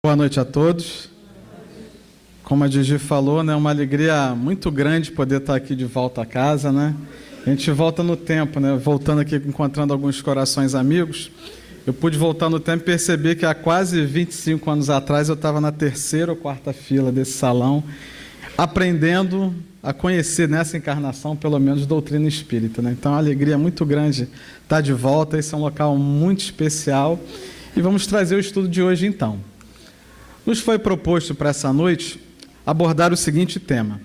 Boa noite a todos. Como a Gigi falou, né, uma alegria muito grande poder estar aqui de volta a casa, né? A gente volta no tempo, né? Voltando aqui, encontrando alguns corações amigos. Eu pude voltar no tempo e perceber que há quase 25 anos atrás eu estava na terceira ou quarta fila desse salão, aprendendo a conhecer nessa encarnação, pelo menos, doutrina espírita, né? Então, é uma alegria muito grande estar de volta. Esse é um local muito especial. E vamos trazer o estudo de hoje, então. Nos foi proposto para essa noite abordar o seguinte tema: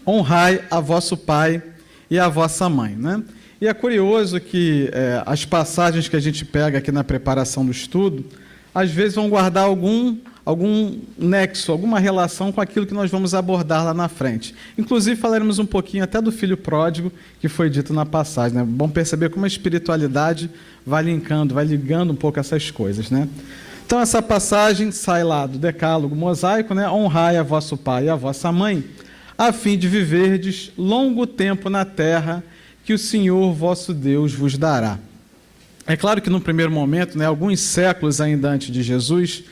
honrai a vosso pai e a vossa mãe, né? E é curioso que as passagens que a gente pega aqui na preparação do estudo, às vezes vão guardar algum nexo, alguma relação com aquilo que nós vamos abordar lá na frente. Inclusive, falaremos um pouquinho até do filho pródigo, que foi dito na passagem, né? Bom perceber como a espiritualidade vai linkando, vai ligando um pouco essas coisas, né? Então, essa passagem sai lá do Decálogo Mosaico, né? Honrai a vosso pai e a vossa mãe, a fim de viverdes longo tempo na terra que o Senhor vosso Deus vos dará. É claro que, no primeiro momento, né, alguns séculos ainda antes de Jesus,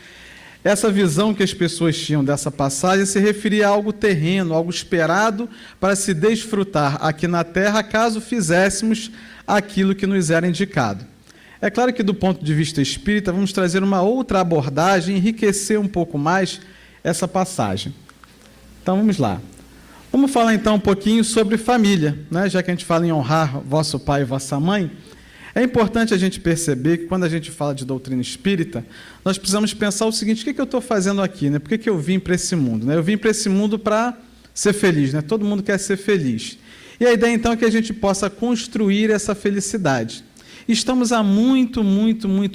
essa visão que as pessoas tinham dessa passagem se referia a algo terreno, algo esperado para se desfrutar aqui na terra, caso fizéssemos aquilo que nos era indicado. É claro que, do ponto de vista espírita, vamos trazer uma outra abordagem, enriquecer um pouco mais essa passagem. Então, vamos lá. Vamos falar, então, um pouquinho sobre família, né? Já que a gente fala em honrar vosso pai e vossa mãe, é importante a gente perceber que, quando a gente fala de doutrina espírita, nós precisamos pensar o seguinte: o que eu estou fazendo aqui, né? Por que eu vim para esse mundo, né? Eu vim para esse mundo para ser feliz, né? Todo mundo quer ser feliz. E a ideia, então, é que a gente possa construir essa felicidade. Estamos há muito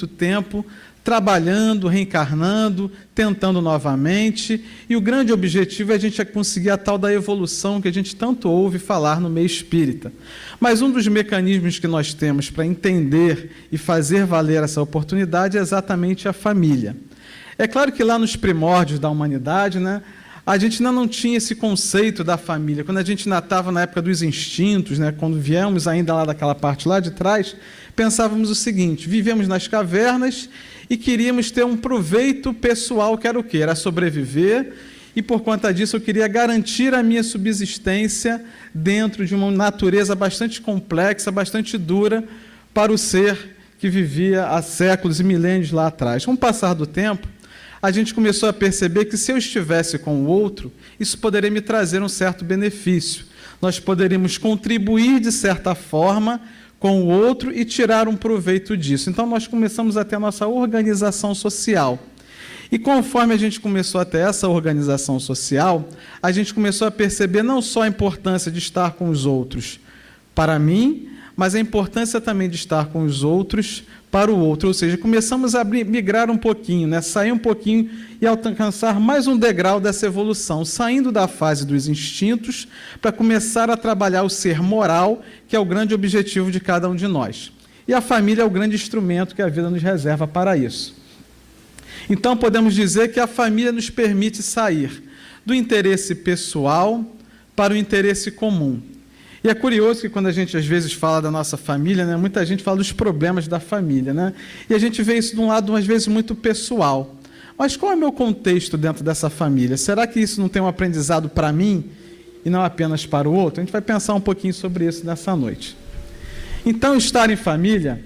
tempo trabalhando, reencarnando, tentando novamente, e o grande objetivo é a gente conseguir a tal da evolução que a gente tanto ouve falar no meio espírita. Mas um dos mecanismos que nós temos para entender e fazer valer essa oportunidade é exatamente a família. É claro que lá nos primórdios da humanidade, né, a gente ainda não tinha esse conceito da família. Quando a gente ainda estava na época dos instintos, né, quando viemos ainda lá daquela parte lá de trás, pensávamos o seguinte: vivemos nas cavernas e queríamos ter um proveito pessoal, que era o quê? Era sobreviver, e por conta disso eu queria garantir a minha subsistência dentro de uma natureza bastante complexa, bastante dura para o ser que vivia há séculos e milênios lá atrás. Com o passar do tempo, a gente começou a perceber que, se eu estivesse com o outro, isso poderia me trazer um certo benefício. Nós poderíamos contribuir, de certa forma, com o outro e tirar um proveito disso. Então, nós começamos a ter a nossa organização social. E conforme a gente começou a ter essa organização social, a gente começou a perceber não só a importância de estar com os outros para mim, mas a importância também de estar com os outros para o outro. Ou seja, começamos a migrar um pouquinho, né? Sair um pouquinho e alcançar mais um degrau dessa evolução, saindo da fase dos instintos para começar a trabalhar o ser moral, que é o grande objetivo de cada um de nós. E a família é o grande instrumento que a vida nos reserva para isso. Então, podemos dizer que a família nos permite sair do interesse pessoal para o interesse comum. E é curioso que, quando a gente às vezes fala da nossa família, né, muita gente fala dos problemas da família, né? E a gente vê isso de um lado, às vezes, muito pessoal. Mas qual é o meu contexto dentro dessa família? Será que isso não tem um aprendizado para mim e não apenas para o outro? A gente vai pensar um pouquinho sobre isso nessa noite. Então, estar em família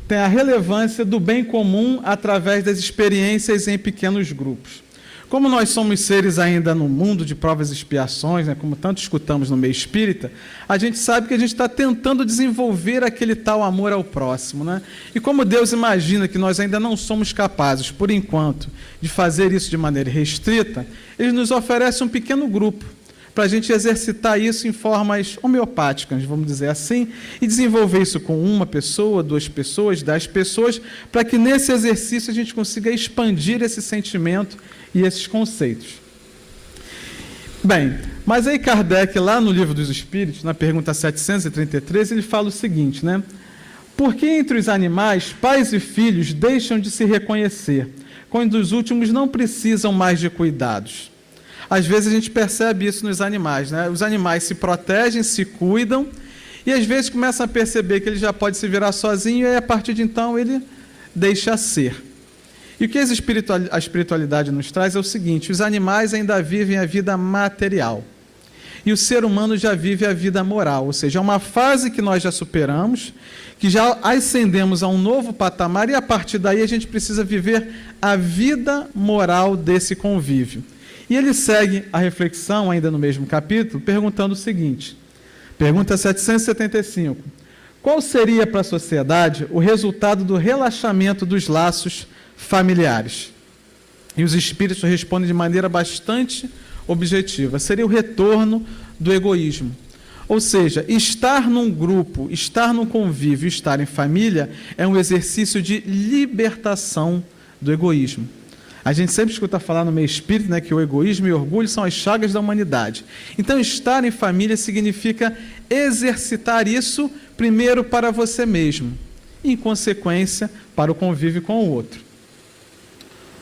tem a relevância do bem comum através das experiências em pequenos grupos. Como nós somos seres ainda no mundo de provas e expiações, né, como tanto escutamos no meio espírita, a gente sabe que a gente está tentando desenvolver aquele tal amor ao próximo, né? E como Deus imagina que nós ainda não somos capazes, por enquanto, de fazer isso de maneira restrita, Ele nos oferece um pequeno grupo para a gente exercitar isso em formas homeopáticas, vamos dizer assim, e desenvolver isso com uma pessoa, 2 pessoas, 10 pessoas, para que nesse exercício a gente consiga expandir esse sentimento e esses conceitos. Bem, mas aí Kardec, lá no Livro dos Espíritos, na pergunta 733, ele fala o seguinte, né? Por que entre os animais, pais e filhos deixam de se reconhecer, quando os últimos não precisam mais de cuidados? Às vezes a gente percebe isso nos animais, né? Os animais se protegem, se cuidam, e às vezes começam a perceber que ele já pode se virar sozinho, e aí, a partir de então ele deixa ser. E o que a espiritualidade nos traz é o seguinte: os animais ainda vivem a vida material. E o ser humano já vive a vida moral, ou seja, é uma fase que nós já superamos, que já ascendemos a um novo patamar, e a partir daí a gente precisa viver a vida moral desse convívio. E ele segue a reflexão, ainda no mesmo capítulo, perguntando o seguinte, pergunta 775, qual seria para a sociedade o resultado do relaxamento dos laços familiares? E os espíritos respondem de maneira bastante objetiva, seria o retorno do egoísmo. Ou seja, estar num grupo, estar num convívio, estar em família é um exercício de libertação do egoísmo. A gente sempre escuta falar no meio espírita, né, que o egoísmo e o orgulho são as chagas da humanidade. Então, estar em família significa exercitar isso primeiro para você mesmo, e, em consequência, para o convívio com o outro.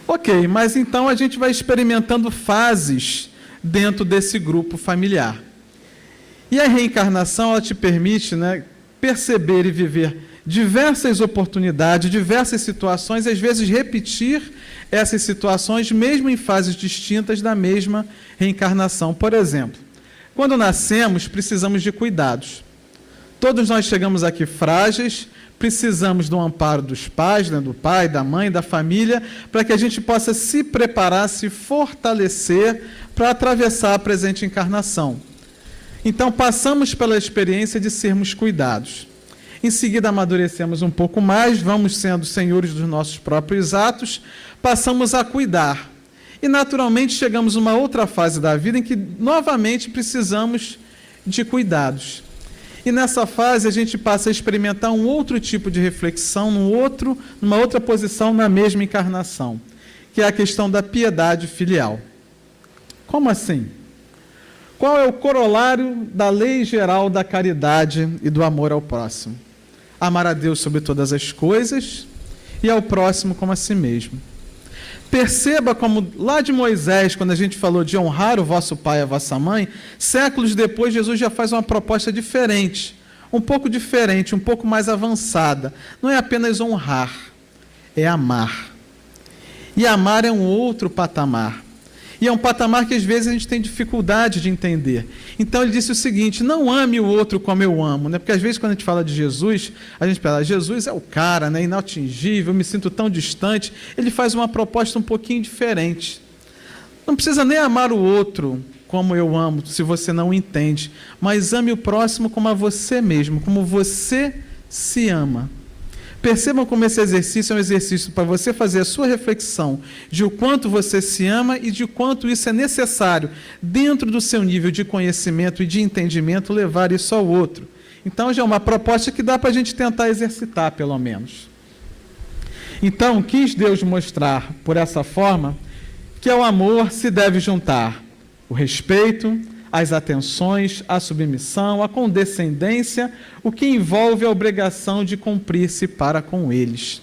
Ok, mas então a gente vai experimentando fases dentro desse grupo familiar. E a reencarnação, ela te permite, né, perceber e viver diversas oportunidades, diversas situações, e às vezes repetir essas situações, mesmo em fases distintas da mesma reencarnação. Por exemplo, quando nascemos, precisamos de cuidados. Todos nós chegamos aqui frágeis, precisamos do amparo dos pais, né, do pai, da mãe, da família, para que a gente possa se preparar, se fortalecer para atravessar a presente encarnação. Então, passamos pela experiência de sermos cuidados. Em seguida, amadurecemos um pouco mais, vamos sendo senhores dos nossos próprios atos, passamos a cuidar. E, naturalmente, chegamos a uma outra fase da vida em que, novamente, precisamos de cuidados. E nessa fase, a gente passa a experimentar um outro tipo de reflexão, numa outra posição na mesma encarnação, que é a questão da piedade filial. Como assim? Qual é o corolário da lei geral da caridade e do amor ao próximo? Amar a Deus sobre todas as coisas e ao próximo como a si mesmo. Perceba como lá de Moisés, quando a gente falou de honrar o vosso pai e a vossa mãe, séculos depois Jesus já faz uma proposta diferente, um pouco mais avançada. Não é apenas honrar, é amar. E amar é um outro patamar. E é um patamar que às vezes a gente tem dificuldade de entender. Então ele disse o seguinte: não ame o outro como eu amo, né? Porque às vezes quando a gente fala de Jesus, a gente pensa, Jesus é o cara, né, inatingível, eu me sinto tão distante. Ele faz uma proposta um pouquinho diferente. Não precisa nem amar o outro como eu amo, se você não o entende, mas ame o próximo como a você mesmo, como você se ama. Percebam como esse exercício é um exercício para você fazer a sua reflexão de o quanto você se ama e de quanto isso é necessário, dentro do seu nível de conhecimento e de entendimento, levar isso ao outro. Então, já é uma proposta que dá para a gente tentar exercitar, pelo menos. Então, quis Deus mostrar, por essa forma, que ao amor se deve juntar o respeito, as atenções, a submissão, a condescendência, o que envolve a obrigação de cumprir-se para com eles.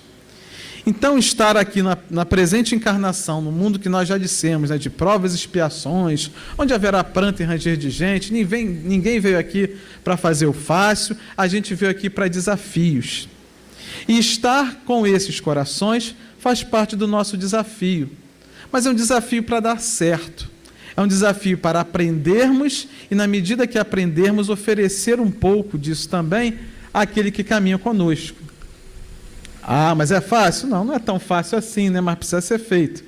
Então, estar aqui na presente encarnação, no mundo que nós já dissemos, né, de provas e expiações, onde haverá pranto e ranger de gente, ninguém veio aqui para fazer o fácil, a gente veio aqui para desafios. E estar com esses corações faz parte do nosso desafio, mas é um desafio para dar certo. É um desafio para aprendermos e, na medida que aprendermos, oferecer um pouco disso também àquele que caminha conosco. Ah, mas é fácil? Não, não é tão fácil assim, né? Mas precisa ser feito.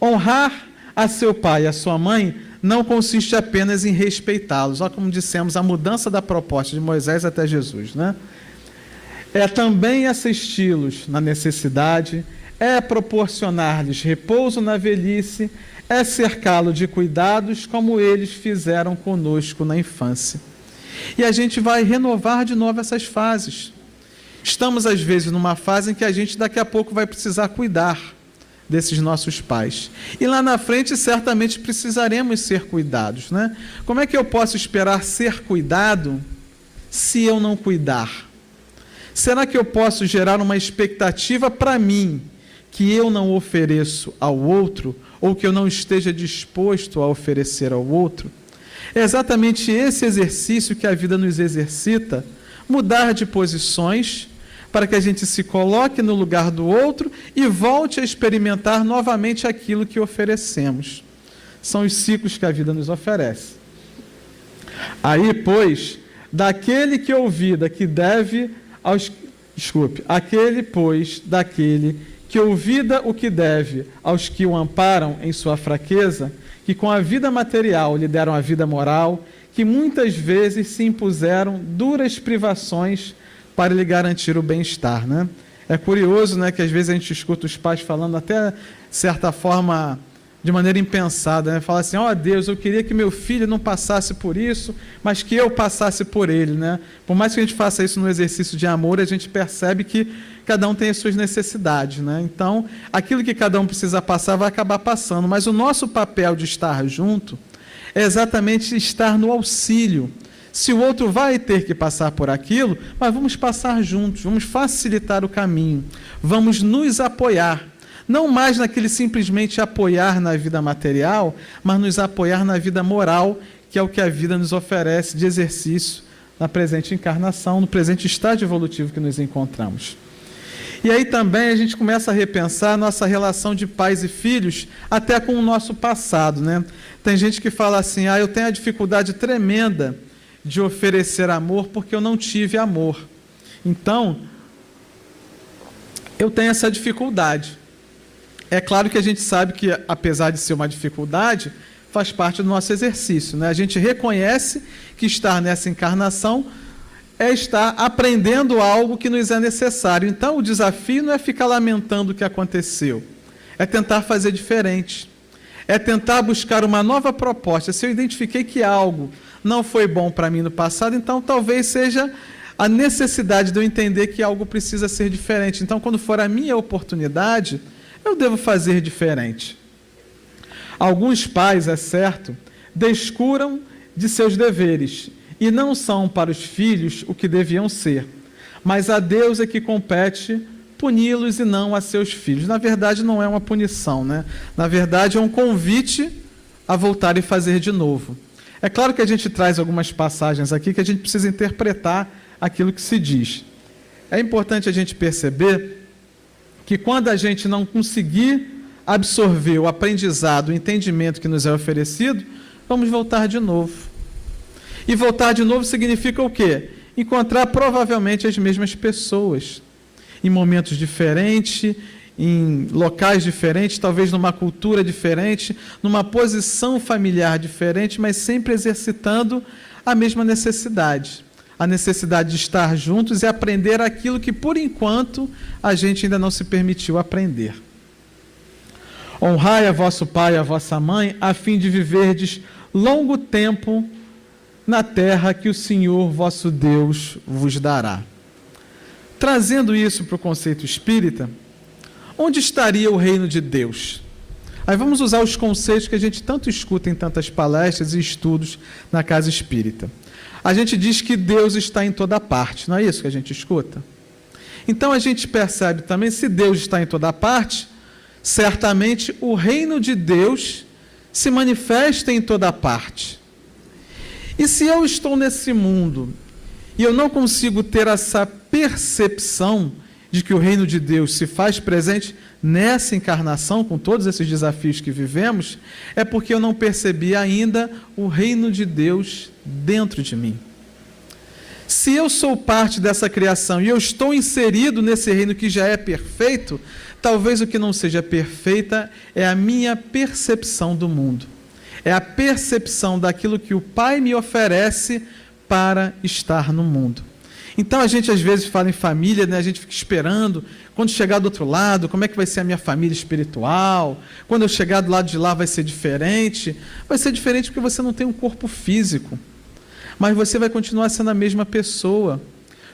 Honrar a seu pai e a sua mãe não consiste apenas em respeitá-los. Olha como dissemos, a mudança da proposta de Moisés até Jesus, né? É também assisti-los na necessidade, é proporcionar-lhes repouso na velhice, é cercá-lo de cuidados como eles fizeram conosco na infância. E a gente vai renovar de novo essas fases. Estamos, às vezes, numa fase em que a gente daqui a pouco vai precisar cuidar desses nossos pais. E lá na frente, certamente, precisaremos ser cuidados, né? Como é que eu posso esperar ser cuidado se eu não cuidar? Será que eu posso gerar uma expectativa para mim que eu não ofereço ao outro, ou que eu não esteja disposto a oferecer ao outro? É exatamente esse exercício que a vida nos exercita, mudar de posições para que a gente se coloque no lugar do outro e volte a experimentar novamente aquilo que oferecemos. São os ciclos que a vida nos oferece. Aí, pois, daquele que ouvida que deve aos... Daquele que ouvida o que deve aos que o amparam em sua fraqueza, que com a vida material lhe deram a vida moral, que muitas vezes se impuseram duras privações para lhe garantir o bem-estar, né? É curioso, né, que às vezes a gente escuta os pais falando até, de certa forma, de maneira impensada, né? Fala assim, ó Deus, eu queria que meu filho não passasse por isso, mas que eu passasse por ele, né? Por mais que a gente faça isso no exercício de amor, a gente percebe que cada um tem as suas necessidades, né? Então, aquilo que cada um precisa passar vai acabar passando, mas o nosso papel de estar junto é exatamente estar no auxílio. Se o outro vai ter que passar por aquilo, mas vamos passar juntos, vamos facilitar o caminho, vamos nos apoiar. Não mais naquele simplesmente apoiar na vida material, mas nos apoiar na vida moral, que é o que a vida nos oferece de exercício na presente encarnação, no presente estágio evolutivo que nos encontramos. E aí também a gente começa a repensar a nossa relação de pais e filhos, até com o nosso passado, né? Tem gente que fala assim, eu tenho a dificuldade tremenda de oferecer amor porque eu não tive amor. Então, eu tenho essa dificuldade. É claro que a gente sabe que, apesar de ser uma dificuldade, faz parte do nosso exercício, né? A gente reconhece que estar nessa encarnação é estar aprendendo algo que nos é necessário. Então, o desafio não é ficar lamentando o que aconteceu, é tentar fazer diferente, é tentar buscar uma nova proposta. Se eu identifiquei que algo não foi bom para mim no passado, então talvez seja a necessidade de eu entender que algo precisa ser diferente. Então, quando for a minha oportunidade, eu devo fazer diferente. Alguns pais, é certo, descuram de seus deveres e não são para os filhos o que deviam ser, mas a Deus é que compete puni-los e não a seus filhos. Na verdade, não é uma punição, né? Na verdade, é um convite a voltar e fazer de novo. É claro que a gente traz algumas passagens aqui que a gente precisa interpretar aquilo que se diz. É importante a gente perceber que quando a gente não conseguir absorver o aprendizado, o entendimento que nos é oferecido, vamos voltar de novo. E voltar de novo significa o quê? Encontrar provavelmente as mesmas pessoas, em momentos diferentes, em locais diferentes, talvez numa cultura diferente, numa posição familiar diferente, mas sempre exercitando a mesma necessidade. A necessidade de estar juntos e aprender aquilo que, por enquanto, a gente ainda não se permitiu aprender. Honrai a vosso pai e a vossa mãe, a fim de viverdes longo tempo na terra que o Senhor vosso Deus vos dará. Trazendo isso para o conceito espírita, onde estaria o reino de Deus? Aí vamos usar os conceitos que a gente tanto escuta em tantas palestras e estudos na casa espírita. A gente diz que Deus está em toda parte, não é isso que a gente escuta? Então a gente percebe também, se Deus está em toda parte, certamente o reino de Deus se manifesta em toda parte. E se eu estou nesse mundo e eu não consigo ter essa percepção de que o reino de Deus se faz presente nessa encarnação, com todos esses desafios que vivemos, é porque eu não percebi ainda o reino de Deus dentro de mim. Se eu sou parte dessa criação e eu estou inserido nesse reino que já é perfeito, talvez o que não seja perfeita é a minha percepção do mundo. É a percepção daquilo que o Pai me oferece para estar no mundo. Então a gente às vezes fala em família, né? A gente fica esperando, quando chegar do outro lado, como é que vai ser a minha família espiritual? Quando eu chegar do lado de lá vai ser diferente? Vai ser diferente porque você não tem um corpo físico, mas você vai continuar sendo a mesma pessoa,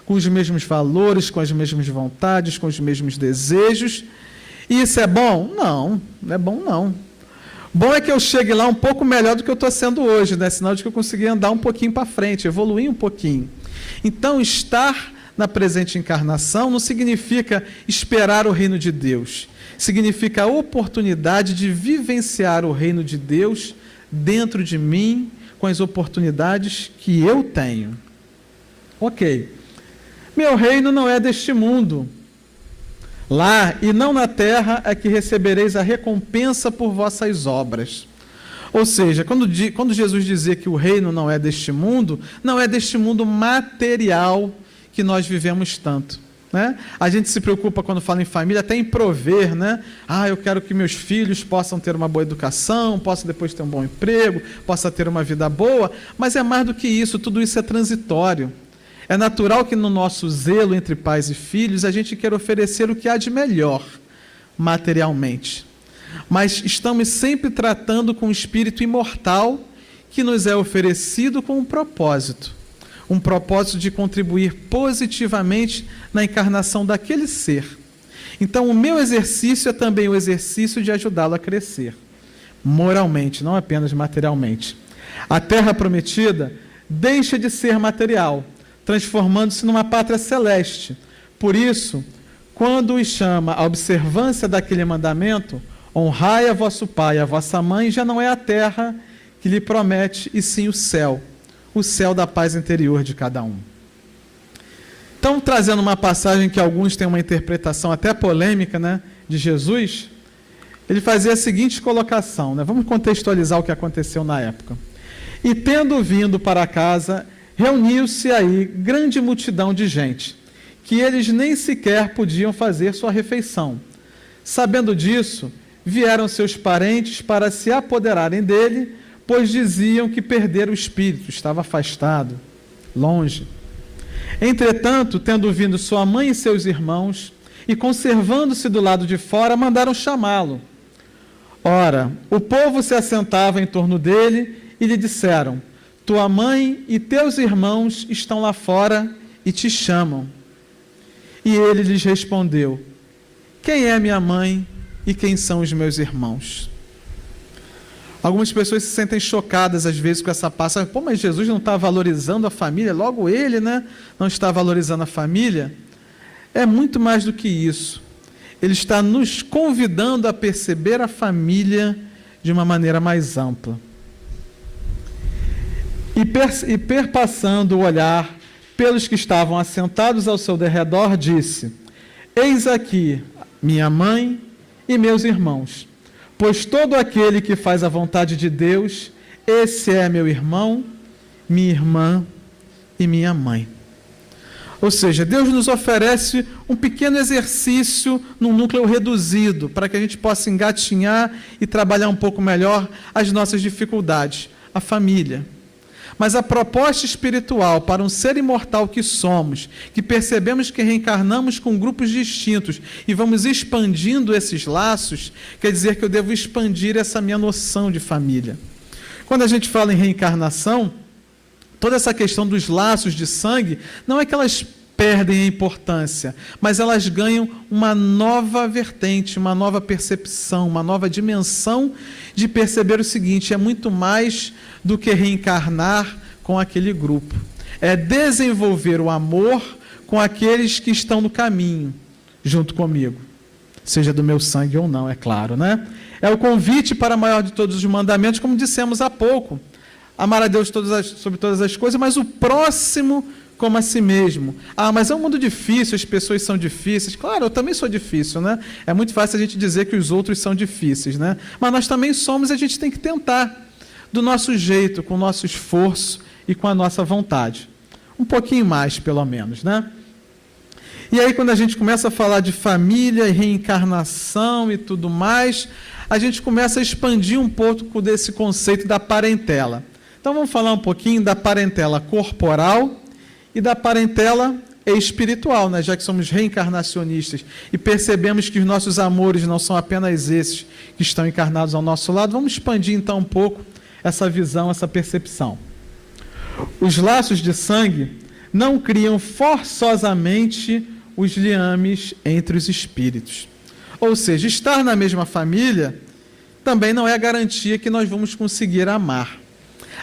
com os mesmos valores, com as mesmas vontades, com os mesmos desejos. E isso é bom? Não, não é bom não. Bom é que eu chegue lá um pouco melhor do que eu estou sendo hoje, né? Sinal de que eu consegui andar um pouquinho para frente, evoluir um pouquinho. Então, estar na presente encarnação não significa esperar o reino de Deus. Significa a oportunidade de vivenciar o reino de Deus dentro de mim, com as oportunidades que eu tenho. Ok. Meu reino não é deste mundo. Lá e não na terra é que recebereis a recompensa por vossas obras. Ou seja, quando Jesus dizia que o reino não é deste mundo, não é deste mundo material que nós vivemos tanto, né? A gente se preocupa quando fala em família, até em prover, né? Eu quero que meus filhos possam ter uma boa educação, possam depois ter um bom emprego, possam ter uma vida boa, mas é mais do que isso, tudo isso é transitório. É natural que no nosso zelo entre pais e filhos, a gente queira oferecer o que há de melhor, materialmente. Mas estamos sempre tratando com o espírito imortal que nos é oferecido com um propósito de contribuir positivamente na encarnação daquele ser. Então, o meu exercício é também o exercício de ajudá-lo a crescer, moralmente, não apenas materialmente. A terra prometida deixa de ser material, transformando-se numa pátria celeste. Por isso, quando os chama a observância daquele mandamento, honrai a vosso pai e a vossa mãe, já não é a terra que lhe promete, e sim o céu da paz interior de cada um. Então, trazendo uma passagem que alguns têm uma interpretação até polêmica, né, de Jesus, ele fazia a seguinte colocação, né? Vamos contextualizar o que aconteceu na época. E tendo vindo para casa, reuniu-se aí grande multidão de gente, que eles nem sequer podiam fazer sua refeição. Sabendo disso, vieram seus parentes para se apoderarem dele, pois diziam que perdera o espírito, estava afastado, longe. Entretanto, tendo vindo sua mãe e seus irmãos, e conservando-se do lado de fora, mandaram chamá-lo. Ora, o povo se assentava em torno dele e lhe disseram: tua mãe e teus irmãos estão lá fora e te chamam. E ele lhes respondeu: quem é minha mãe e quem são os meus irmãos? Algumas pessoas se sentem chocadas às vezes com essa passagem. Mas Jesus não está valorizando a família, logo ele, né, não está valorizando a família? É muito mais do que isso. Ele está nos convidando a perceber a família de uma maneira mais ampla. E perpassando o olhar pelos que estavam assentados ao seu derredor, disse: eis aqui minha mãe e meus irmãos, pois todo aquele que faz a vontade de Deus, esse é meu irmão, minha irmã e minha mãe. Ou seja, Deus nos oferece um pequeno exercício num núcleo reduzido, para que a gente possa engatinhar e trabalhar um pouco melhor as nossas dificuldades, a família. Mas a proposta espiritual para um ser imortal que somos, que percebemos que reencarnamos com grupos distintos e vamos expandindo esses laços, quer dizer que eu devo expandir essa minha noção de família. Quando a gente fala em reencarnação, toda essa questão dos laços de sangue, não é que elas perdem a importância, mas elas ganham uma nova vertente, uma nova percepção, uma nova dimensão de perceber o seguinte: é muito mais do que reencarnar com aquele grupo. É desenvolver o amor com aqueles que estão no caminho, junto comigo. Seja do meu sangue ou não, é claro, né? É o convite para a maior de todos os mandamentos, como dissemos há pouco. Amar a Deus sobre todas as coisas, mas o próximo como a si mesmo. Mas é um mundo difícil, as pessoas são difíceis. Claro, eu também sou difícil, né? É muito fácil a gente dizer que os outros são difíceis, né? Mas nós também somos, e a gente tem que tentar, do nosso jeito, com o nosso esforço e com a nossa vontade. Um pouquinho mais, pelo menos, né? E aí, quando a gente começa a falar de família e reencarnação e tudo mais, a gente começa a expandir um pouco desse conceito da parentela. Então, vamos falar um pouquinho da parentela corporal e da parentela espiritual, né? Já que somos reencarnacionistas e percebemos que os nossos amores não são apenas esses que estão encarnados ao nosso lado, vamos expandir então um pouco essa visão, essa percepção. Os laços de sangue não criam forçosamente os liames entre os espíritos. Ou seja, estar na mesma família também não é garantia que nós vamos conseguir amar.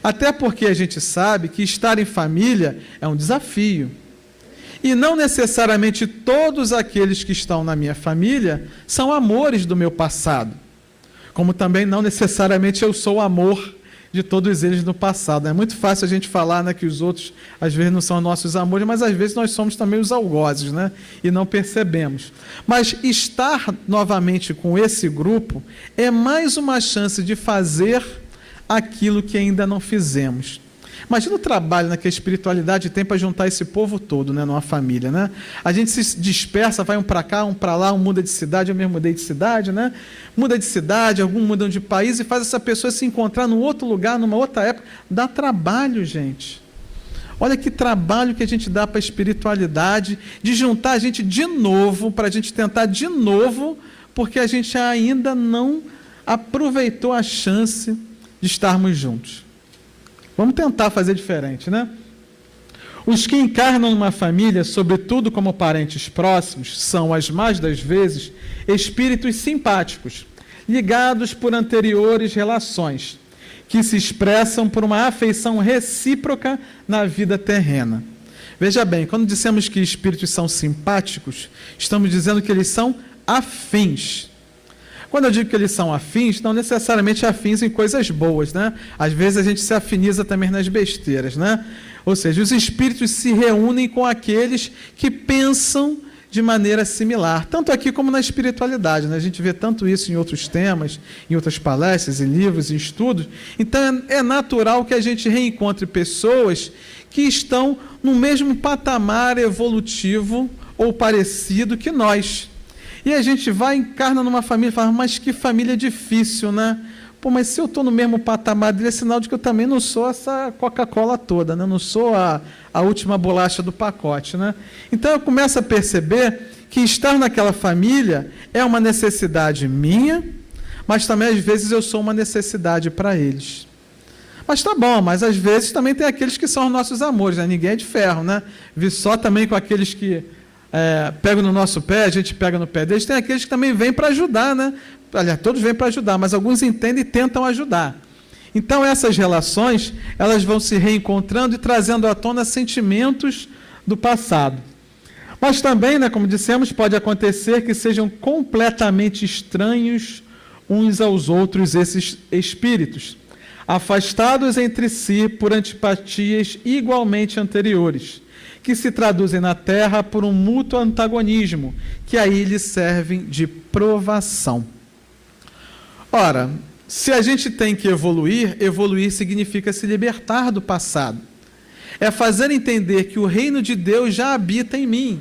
Até porque a gente sabe que estar em família é um desafio. E não necessariamente todos aqueles que estão na minha família são amores do meu passado. Como também não necessariamente eu sou o amor de todos eles no passado. É muito fácil a gente falar, né, que os outros às vezes não são nossos amores, mas às vezes nós somos também os algozes, né, e não percebemos. Mas estar novamente com esse grupo é mais uma chance de fazer aquilo que ainda não fizemos. Imagina o trabalho, né, que a espiritualidade tem para juntar esse povo todo, né, numa família, né? A gente se dispersa, vai um para cá, um para lá, um muda de cidade, eu mesmo mudei de cidade, né? Muda de cidade, alguns mudam de país e faz essa pessoa se encontrar num outro lugar, numa outra época. Dá trabalho, gente. Olha que trabalho que a gente dá para a espiritualidade, de juntar a gente de novo, para a gente tentar de novo, porque a gente ainda não aproveitou a chance de estarmos juntos. Vamos tentar fazer diferente, né? Os que encarnam numa família, sobretudo como parentes próximos, são, as mais das vezes, espíritos simpáticos, ligados por anteriores relações, que se expressam por uma afeição recíproca na vida terrena. Veja bem, quando dissemos que espíritos são simpáticos, estamos dizendo que eles são afins. Quando eu digo que eles são afins, não necessariamente afins em coisas boas, né? Às vezes a gente se afiniza também nas besteiras, né? Ou seja, os espíritos se reúnem com aqueles que pensam de maneira similar, tanto aqui como na espiritualidade, né? A gente vê tanto isso em outros temas, em outras palestras, em livros, em estudos. Então é natural que a gente reencontre pessoas que estão no mesmo patamar evolutivo ou parecido que nós. E a gente vai, encarna numa família e fala, mas que família difícil, né? Pô, mas se eu estou no mesmo patamar dele, é sinal de que eu também não sou essa Coca-Cola toda, né? Não sou a última bolacha do pacote, né? Então eu começo a perceber que estar naquela família é uma necessidade minha, mas também às vezes eu sou uma necessidade para eles. Mas tá bom, mas às vezes também tem aqueles que são os nossos amores, né? Ninguém é de ferro, né? Vi só também com aqueles que pegam no nosso pé, a gente pega no pé deles. Tem aqueles que também vêm para ajudar, né? Aliás, todos vêm para ajudar, mas alguns entendem e tentam ajudar. Então essas relações, elas vão se reencontrando e trazendo à tona sentimentos do passado. Mas também, né, como dissemos, pode acontecer que sejam completamente estranhos uns aos outros esses espíritos, afastados entre si por antipatias igualmente anteriores, que se traduzem na Terra por um mútuo antagonismo, que aí lhes servem de provação. Ora, se a gente tem que evoluir, evoluir significa se libertar do passado. É fazer entender que o reino de Deus já habita em mim.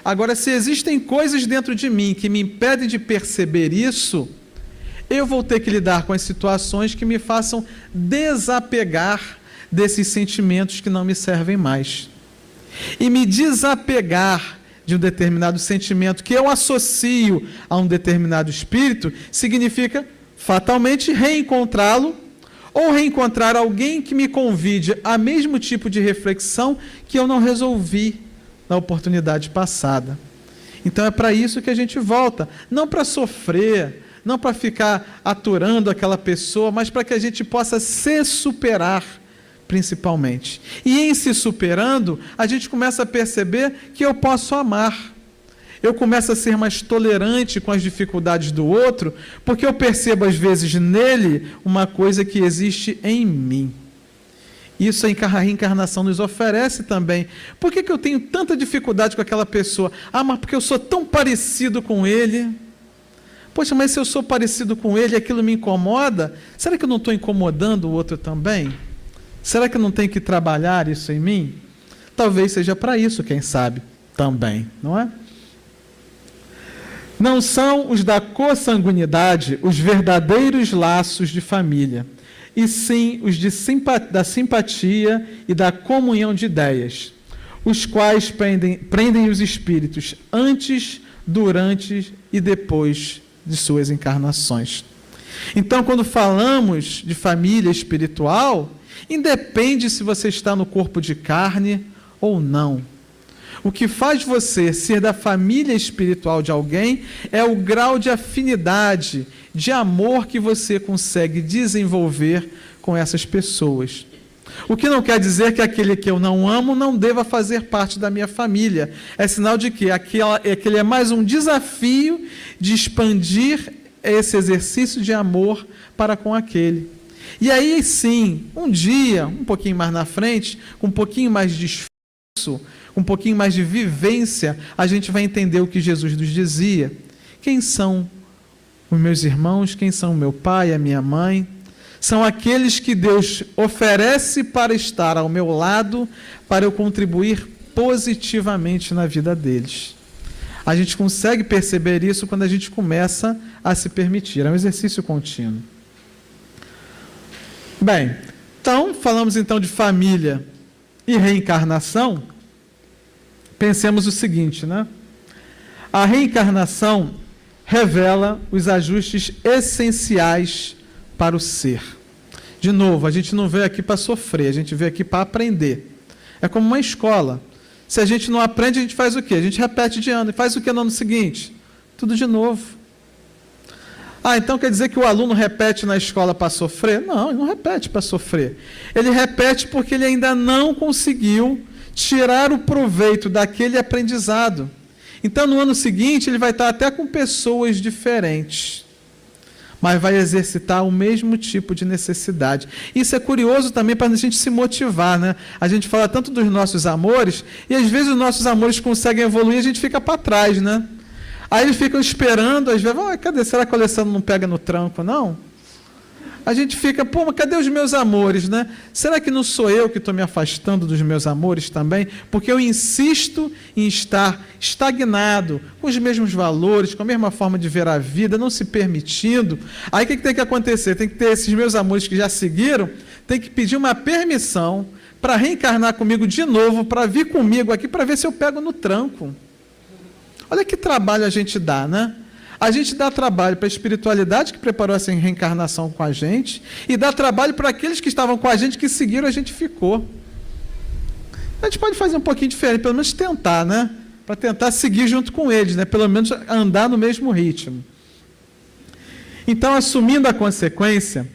Agora, se existem coisas dentro de mim que me impedem de perceber isso, eu vou ter que lidar com as situações que me façam desapegar desses sentimentos que não me servem mais. E me desapegar de um determinado sentimento que eu associo a um determinado espírito, significa fatalmente reencontrá-lo ou reencontrar alguém que me convide a mesmo tipo de reflexão que eu não resolvi na oportunidade passada. Então é para isso que a gente volta, não para sofrer, não para ficar aturando aquela pessoa, mas para que a gente possa se superar, principalmente. E em se superando, a gente começa a perceber que eu posso amar. Eu começo a ser mais tolerante com as dificuldades do outro, porque eu percebo às vezes nele uma coisa que existe em mim. Isso a reencarnação nos oferece também. Por que eu tenho tanta dificuldade com aquela pessoa? Ah, mas porque eu sou tão parecido com ele. Poxa, mas se eu sou parecido com ele e aquilo me incomoda, será que eu não estou incomodando o outro também? Será que eu não tenho que trabalhar isso em mim? Talvez seja para isso, quem sabe, também, não é? Não são os da consanguinidade os verdadeiros laços de família, e sim os da simpatia e da comunhão de ideias, os quais prendem os espíritos antes, durante e depois de suas encarnações. Então, quando falamos de família espiritual, independe se você está no corpo de carne ou não. O que faz você ser da família espiritual de alguém é o grau de afinidade, de amor que você consegue desenvolver com essas pessoas. O que não quer dizer que aquele que eu não amo não deva fazer parte da minha família. É sinal de que aquele é mais um desafio de expandir esse exercício de amor para com aquele. E aí sim, um dia, um pouquinho mais na frente, com um pouquinho mais de esforço, com um pouquinho mais de vivência, a gente vai entender o que Jesus nos dizia. Quem são os meus irmãos? Quem são o meu pai, a minha mãe? São aqueles que Deus oferece para estar ao meu lado, para eu contribuir positivamente na vida deles. A gente consegue perceber isso quando a gente começa a se permitir. É um exercício contínuo. Bem, então, falamos então de família e reencarnação. Pensemos o seguinte, né? A reencarnação revela os ajustes essenciais para o ser. De novo, a gente não veio aqui para sofrer, a gente veio aqui para aprender. É como uma escola. Se a gente não aprende, a gente faz o quê? A gente repete de ano. E faz o que no ano seguinte? Tudo de novo. Então quer dizer que o aluno repete na escola para sofrer? Não, ele não repete para sofrer. Ele repete porque ele ainda não conseguiu tirar o proveito daquele aprendizado. Então, no ano seguinte, ele vai estar até com pessoas diferentes, mas vai exercitar o mesmo tipo de necessidade. Isso é curioso também para a gente se motivar, né? A gente fala tanto dos nossos amores, e às vezes os nossos amores conseguem evoluir e a gente fica para trás, né? Aí eles ficam esperando, às vezes, cadê? Será que o Alessandro não pega no tranco, não? A gente fica, mas cadê os meus amores, né? Será que não sou eu que estou me afastando dos meus amores também? Porque eu insisto em estar estagnado, com os mesmos valores, com a mesma forma de ver a vida, não se permitindo. Aí o que tem que acontecer? Tem que ter esses meus amores que já seguiram, tem que pedir uma permissão para reencarnar comigo de novo, para vir comigo aqui, para ver se eu pego no tranco. Olha que trabalho a gente dá, né? A gente dá trabalho para a espiritualidade que preparou essa reencarnação com a gente e dá trabalho para aqueles que estavam com a gente, que seguiram, a gente ficou. A gente pode fazer um pouquinho diferente, pelo menos tentar, né? Para tentar seguir junto com eles, né? Pelo menos andar no mesmo ritmo. Então, assumindo a consequência,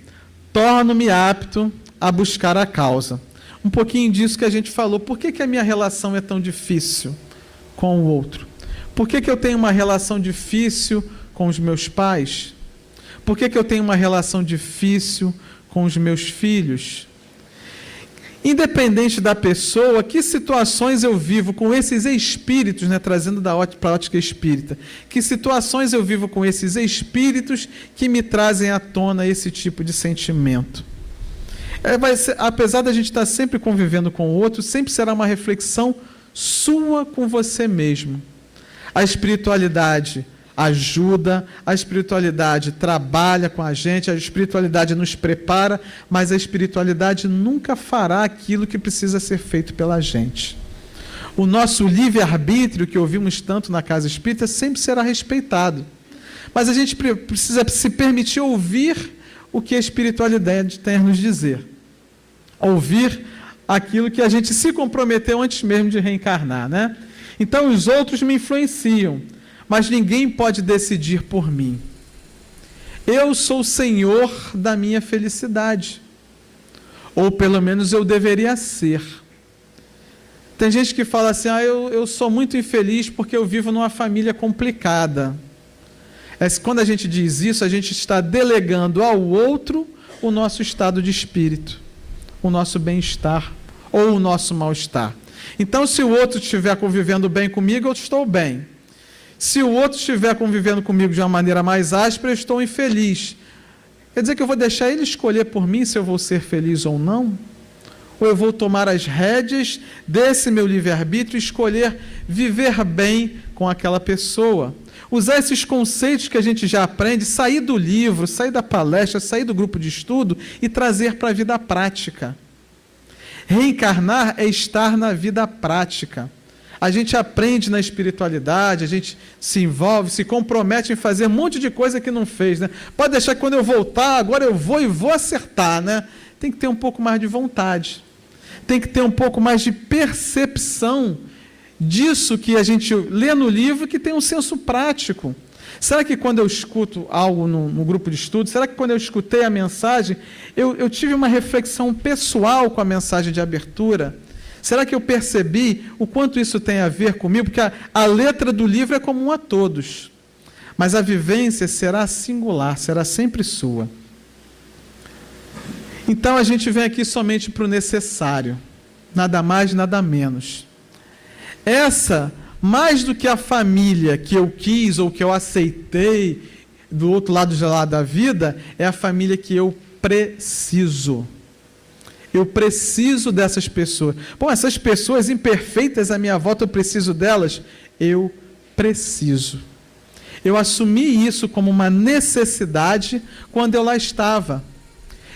torno-me apto a buscar a causa. Um pouquinho disso que a gente falou. Por que a minha relação é tão difícil com o outro? Por que eu tenho uma relação difícil com os meus pais? Por que eu tenho uma relação difícil com os meus filhos? Independente da pessoa, que situações eu vivo com esses espíritos, né, trazendo para a ótica espírita, que situações eu vivo com esses espíritos que me trazem à tona esse tipo de sentimento? Apesar da gente estar sempre convivendo com o outro, sempre será uma reflexão sua com você mesmo. A espiritualidade ajuda, a espiritualidade trabalha com a gente, a espiritualidade nos prepara, mas a espiritualidade nunca fará aquilo que precisa ser feito pela gente. O nosso livre-arbítrio, que ouvimos tanto na casa espírita, sempre será respeitado. Mas a gente precisa se permitir ouvir o que a espiritualidade tem a nos dizer. Ouvir aquilo que a gente se comprometeu antes mesmo de reencarnar, né? Então, os outros me influenciam, mas ninguém pode decidir por mim. Eu sou o senhor da minha felicidade. Ou, pelo menos, eu deveria ser. Tem gente que fala assim, eu sou muito infeliz porque eu vivo numa família complicada. Quando a gente diz isso, a gente está delegando ao outro o nosso estado de espírito, o nosso bem-estar ou o nosso mal-estar. Então, se o outro estiver convivendo bem comigo, eu estou bem. Se o outro estiver convivendo comigo de uma maneira mais áspera, eu estou infeliz. Quer dizer que eu vou deixar ele escolher por mim se eu vou ser feliz ou não? Ou eu vou tomar as rédeas desse meu livre-arbítrio e escolher viver bem com aquela pessoa? Usar esses conceitos que a gente já aprende, sair do livro, sair da palestra, sair do grupo de estudo e trazer para a vida prática. Reencarnar é estar na vida prática. A gente aprende na espiritualidade, a gente se envolve, se compromete em fazer um monte de coisa que não fez, né? Pode deixar que quando eu voltar, agora eu vou e vou acertar, né? Tem que ter um pouco mais de vontade. Tem que ter um pouco mais de percepção disso que a gente lê no livro, que tem um senso prático. Será que quando eu escuto algo no grupo de estudo, será que quando eu escutei a mensagem, eu tive uma reflexão pessoal com a mensagem de abertura? Será que eu percebi o quanto isso tem a ver comigo? Porque a letra do livro é comum a todos, mas a vivência será singular, será sempre sua. Então a gente vem aqui somente para o necessário, nada mais, nada menos. Essa, mais do que a família que eu quis ou que eu aceitei do outro lado da vida, é a família que eu preciso. Eu preciso dessas pessoas. Bom, essas pessoas imperfeitas à minha volta, eu preciso delas? Eu preciso. Eu assumi isso como uma necessidade quando eu lá estava.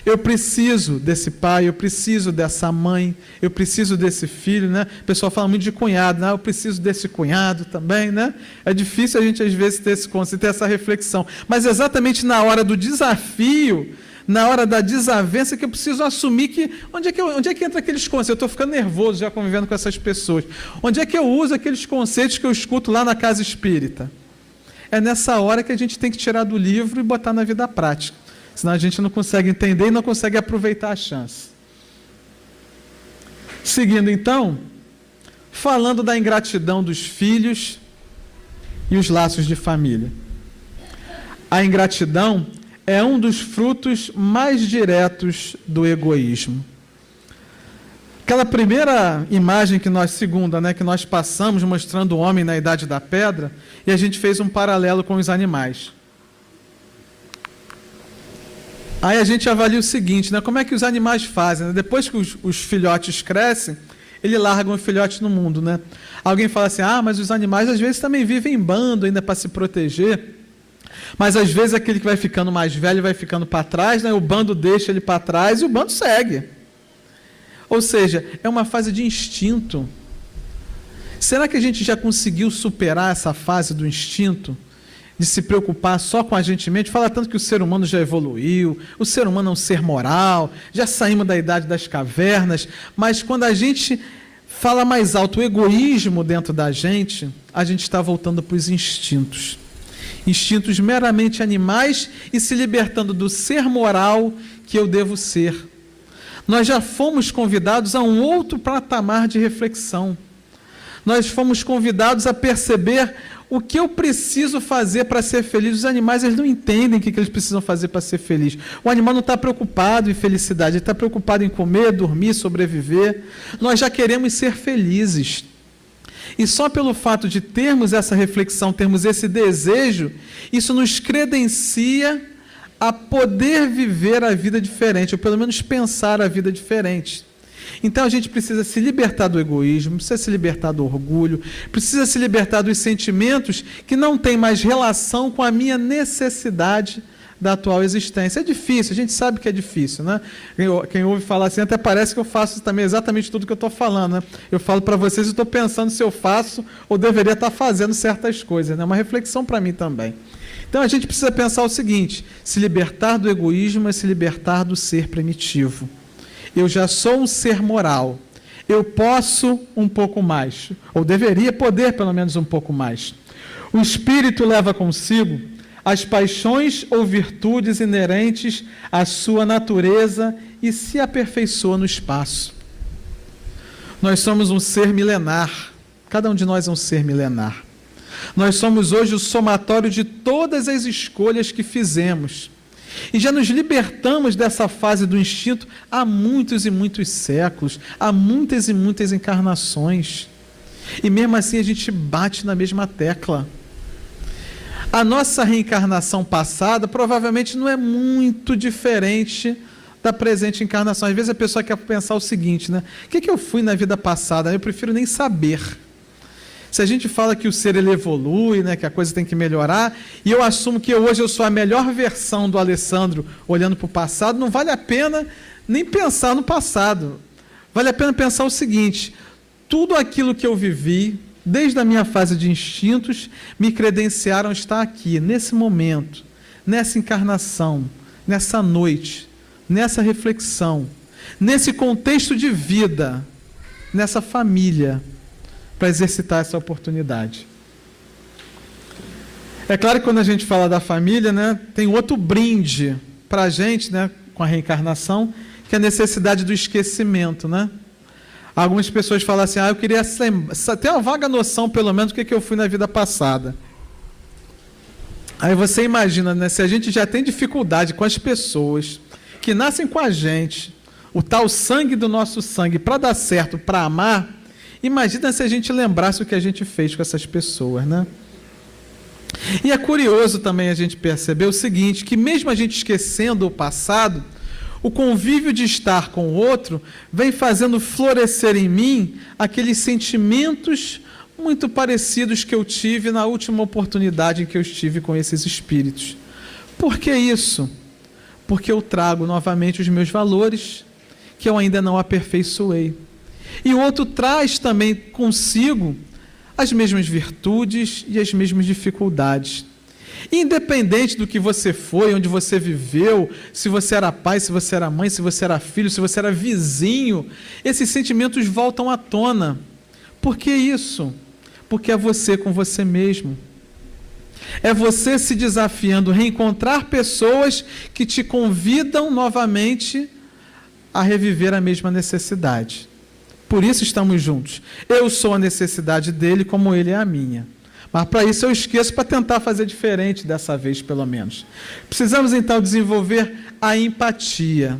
Eu preciso desse pai, eu preciso dessa mãe, eu preciso desse filho, né? O pessoal fala muito de cunhado, né? Eu preciso desse cunhado também, né? É difícil a gente às vezes ter esse conceito, ter essa reflexão. Mas exatamente na hora do desafio, na hora da desavença, que eu preciso assumir que... Onde é que entra aqueles conceitos? Eu estou ficando nervoso já convivendo com essas pessoas. Onde é que eu uso aqueles conceitos que eu escuto lá na casa espírita? É nessa hora que a gente tem que tirar do livro e botar na vida prática. Senão a gente não consegue entender e não consegue aproveitar a chance. Seguindo então, falando da ingratidão dos filhos e os laços de família. A ingratidão é um dos frutos mais diretos do egoísmo. Aquela primeira imagem que nós, segunda, né, que nós passamos mostrando o homem na idade da pedra, e a gente fez um paralelo com os animais. Aí a gente avalia o seguinte, né, como é que os animais fazem? Né? Depois que os filhotes crescem, eles largam o filhote no mundo. Né? Alguém fala assim, mas os animais às vezes também vivem em bando ainda para se proteger. Mas às vezes aquele que vai ficando mais velho vai ficando para trás, né? O bando deixa ele para trás e o bando segue. Ou seja, é uma fase de instinto. Será que a gente já conseguiu superar essa fase do instinto? De se preocupar só com a gente mesmo? Fala tanto que o ser humano já evoluiu, o ser humano é um ser moral, já saímos da idade das cavernas, mas quando a gente fala mais alto o egoísmo dentro da gente, a gente está voltando para os instintos. Instintos meramente animais e se libertando do ser moral que eu devo ser. Nós já fomos convidados a um outro patamar de reflexão. Nós fomos convidados a perceber o que eu preciso fazer para ser feliz. Os animais, eles não entendem o que eles precisam fazer para ser feliz. O animal não está preocupado em felicidade, ele está preocupado em comer, dormir, sobreviver. Nós já queremos ser felizes. E só pelo fato de termos essa reflexão, termos esse desejo, isso nos credencia a poder viver a vida diferente, ou pelo menos pensar a vida diferente. Então a gente precisa se libertar do egoísmo, precisa se libertar do orgulho, precisa se libertar dos sentimentos que não têm mais relação com a minha necessidade da atual existência. É difícil, a gente sabe que é difícil, né? Quem ouve falar assim, até parece que eu faço também exatamente tudo que eu estou falando, né? Eu falo para vocês e estou pensando se eu faço ou deveria estar fazendo certas coisas, né? Uma reflexão para mim também. Então a gente precisa pensar o seguinte: se libertar do egoísmo é se libertar do ser primitivo. Eu já sou um ser moral, eu posso um pouco mais, ou deveria poder pelo menos um pouco mais. O espírito leva consigo as paixões ou virtudes inerentes à sua natureza e se aperfeiçoa no espaço. Nós somos um ser milenar, cada um de nós é um ser milenar. Nós somos hoje o somatório de todas as escolhas que fizemos. E já nos libertamos dessa fase do instinto há muitos e muitos séculos, há muitas e muitas encarnações. E mesmo assim a gente bate na mesma tecla. A nossa reencarnação passada provavelmente não é muito diferente da presente encarnação. Às vezes a pessoa quer pensar o seguinte, né? O que eu fui na vida passada? Eu prefiro nem saber. Se a gente fala que o ser ele evolui, né, que a coisa tem que melhorar, e eu assumo que hoje eu sou a melhor versão do Alessandro olhando para o passado, não vale a pena nem pensar no passado. Vale a pena pensar o seguinte: tudo aquilo que eu vivi, desde a minha fase de instintos, me credenciaram a estar aqui, nesse momento, nessa encarnação, nessa noite, nessa reflexão, nesse contexto de vida, nessa família, para exercitar essa oportunidade. É claro que quando a gente fala da família, né, tem outro brinde para a gente, né, com a reencarnação, que é a necessidade do esquecimento, né? Algumas pessoas falam assim, eu queria ter uma vaga noção, pelo menos, do que eu fui na vida passada. Aí você imagina, né, se a gente já tem dificuldade com as pessoas que nascem com a gente, o tal sangue do nosso sangue, para dar certo, para amar, imagina se a gente lembrasse o que a gente fez com essas pessoas, né? E é curioso também a gente perceber o seguinte, que mesmo a gente esquecendo o passado, o convívio de estar com o outro vem fazendo florescer em mim aqueles sentimentos muito parecidos que eu tive na última oportunidade em que eu estive com esses espíritos. Por que isso? Porque eu trago novamente os meus valores, que eu ainda não aperfeiçoei. E o outro traz também consigo as mesmas virtudes e as mesmas dificuldades. Independente do que você foi, onde você viveu, se você era pai, se você era mãe, se você era filho, se você era vizinho, esses sentimentos voltam à tona. Por que isso? Porque é você com você mesmo. É você se desafiando, reencontrar pessoas que te convidam novamente a reviver a mesma necessidade. Por isso estamos juntos. Eu sou a necessidade dele como ele é a minha. Mas para isso eu esqueço para tentar fazer diferente dessa vez, pelo menos. Precisamos então desenvolver a empatia.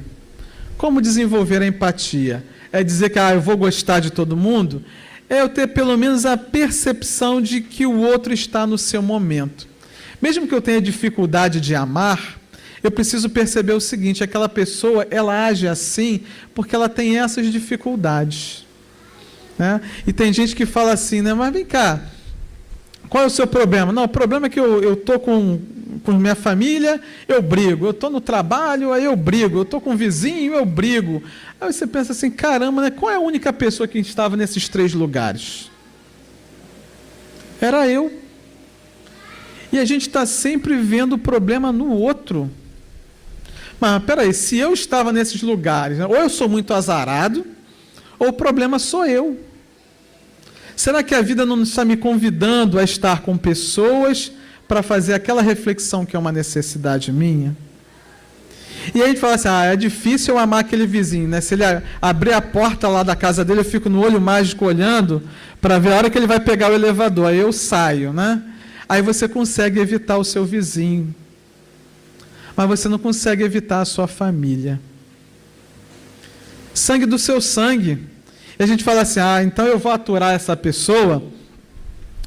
Como desenvolver a empatia? É dizer que eu vou gostar de todo mundo? É eu ter pelo menos a percepção de que o outro está no seu momento. Mesmo que eu tenha dificuldade de amar, eu preciso perceber o seguinte, aquela pessoa, ela age assim porque ela tem essas dificuldades. Né? E tem gente que fala assim, né? Mas vem cá, qual é o seu problema? Não, o problema é que eu estou com minha família, eu brigo. Eu estou no trabalho, aí eu brigo. Eu estou com um vizinho, eu brigo. Aí você pensa assim, caramba, né? Qual é a única pessoa que estava nesses 3 lugares? Era eu. E a gente está sempre vendo o problema no outro. Mas, peraí, se eu estava nesses lugares, né, ou eu sou muito azarado, ou o problema sou eu. Será que a vida não está me convidando a estar com pessoas para fazer aquela reflexão que é uma necessidade minha? E aí a gente fala assim, é difícil eu amar aquele vizinho, né? Se ele abrir a porta lá da casa dele, eu fico no olho mágico olhando para ver a hora que ele vai pegar o elevador, aí eu saio, né? Aí você consegue evitar o seu vizinho, mas você não consegue evitar a sua família. Sangue do seu sangue. E a gente fala assim, então eu vou aturar essa pessoa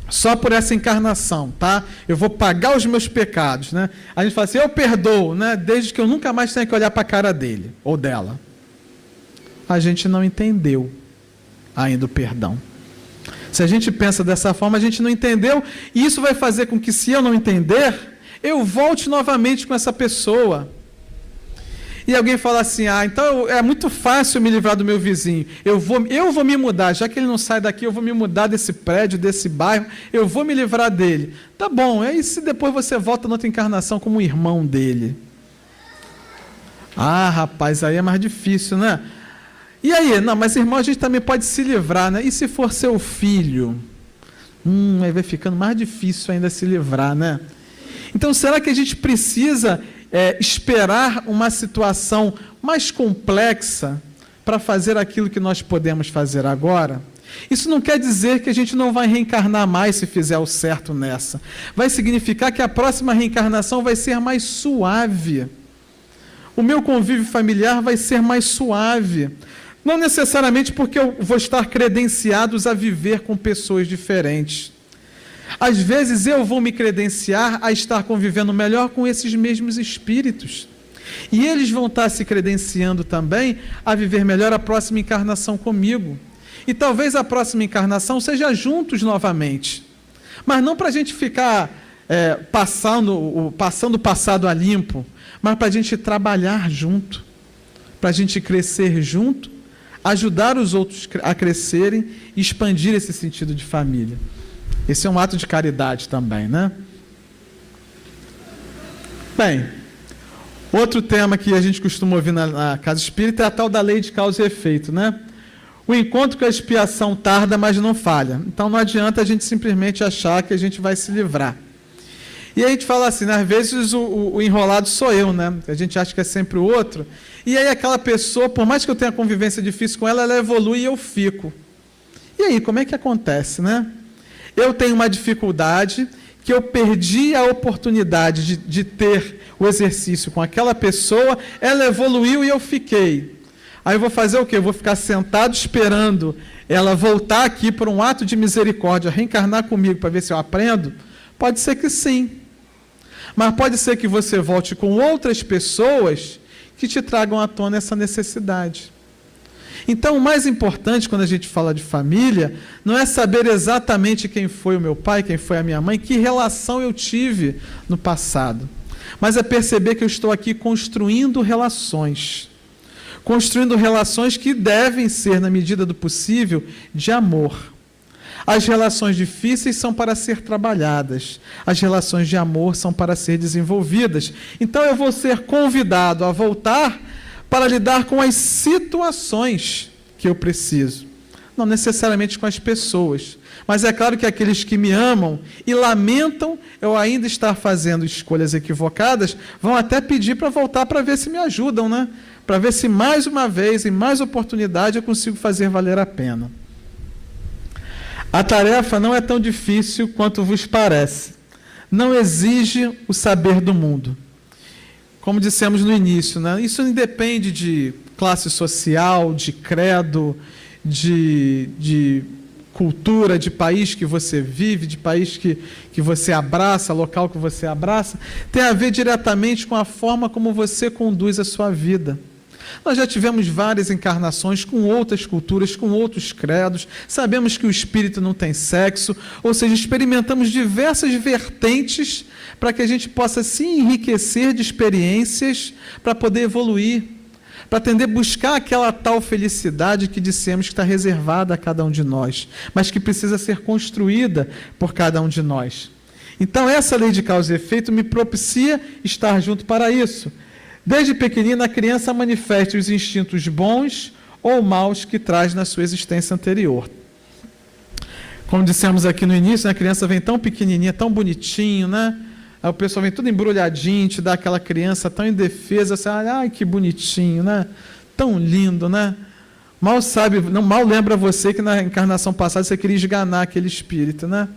só por essa encarnação, tá? Eu vou pagar os meus pecados, né? A gente fala assim, eu perdoo, né? Desde que eu nunca mais tenha que olhar para a cara dele ou dela. A gente não entendeu ainda o perdão. Se a gente pensa dessa forma, a gente não entendeu, e isso vai fazer com que, se eu não entender, eu volte novamente com essa pessoa. E alguém fala assim, então é muito fácil me livrar do meu vizinho, eu vou me mudar, já que ele não sai daqui, eu vou me mudar desse prédio, desse bairro, eu vou me livrar dele. Tá bom, e se depois você volta noutra encarnação como irmão dele? Rapaz, aí é mais difícil, né? E aí, não, mas irmão, a gente também pode se livrar, né? E se for seu filho? Aí vai ficando mais difícil ainda se livrar, né? Então, será que a gente precisa esperar uma situação mais complexa para fazer aquilo que nós podemos fazer agora? Isso não quer dizer que a gente não vai reencarnar mais se fizer o certo nessa. Vai significar que a próxima reencarnação vai ser mais suave. O meu convívio familiar vai ser mais suave. Não necessariamente porque eu vou estar credenciado a viver com pessoas diferentes. Às vezes eu vou me credenciar a estar convivendo melhor com esses mesmos espíritos. E eles vão estar se credenciando também a viver melhor a próxima encarnação comigo. E talvez a próxima encarnação seja juntos novamente. Mas não para a gente ficar passando o passado a limpo, mas para a gente trabalhar junto, para a gente crescer junto, ajudar os outros a crescerem e expandir esse sentido de família. Esse é um ato de caridade também, né? Bem, outro tema que a gente costuma ouvir na casa espírita é a tal da lei de causa e efeito, né? O encontro com a expiação tarda, mas não falha. Então não adianta a gente simplesmente achar que a gente vai se livrar. E aí a gente fala assim, né? Às vezes o enrolado sou eu, né? A gente acha que é sempre o outro. E aí aquela pessoa, por mais que eu tenha convivência difícil com ela, ela evolui e eu fico. E aí, como é que acontece, né? Eu tenho uma dificuldade que eu perdi a oportunidade de ter o exercício com aquela pessoa, ela evoluiu e eu fiquei. Aí eu vou fazer o quê? Eu vou ficar sentado esperando ela voltar aqui por um ato de misericórdia, reencarnar comigo para ver se eu aprendo? Pode ser que sim. Mas pode ser que você volte com outras pessoas que te tragam à tona essa necessidade. Então, o mais importante quando a gente fala de família, não é saber exatamente quem foi o meu pai, quem foi a minha mãe, que relação eu tive no passado. Mas é perceber que eu estou aqui construindo relações. Construindo relações que devem ser, na medida do possível, de amor. As relações difíceis são para ser trabalhadas. As relações de amor são para ser desenvolvidas. Então, eu vou ser convidado a voltar para lidar com as situações que eu preciso. Não necessariamente com as pessoas. Mas é claro que aqueles que me amam e lamentam eu ainda estar fazendo escolhas equivocadas, vão até pedir para voltar para ver se me ajudam, né? Para ver se mais uma vez, em mais oportunidade, eu consigo fazer valer a pena. A tarefa não é tão difícil quanto vos parece. Não exige o saber do mundo. Como dissemos no início, né? Isso independe de classe social, de credo, de cultura, de país que você vive, de país que você abraça, local que você abraça. Tem a ver diretamente com a forma como você conduz a sua vida. Nós já tivemos várias encarnações com outras culturas, com outros credos, sabemos que o espírito não tem sexo, ou seja, experimentamos diversas vertentes para que a gente possa se enriquecer de experiências para poder evoluir, para tender a buscar aquela tal felicidade que dissemos que está reservada a cada um de nós, mas que precisa ser construída por cada um de nós. Então, essa lei de causa e efeito me propicia estar junto para isso. Desde pequenina, a criança manifesta os instintos bons ou maus que traz na sua existência anterior. Como dissemos aqui no início, a criança vem tão pequenininha, tão bonitinho, né? Aí o pessoal vem tudo embrulhadinho, te dá aquela criança tão indefesa, você olha, ai, que bonitinho, né? Tão lindo, né? Mal sabe, não, mal lembra você que na encarnação passada você queria esganar aquele espírito, né?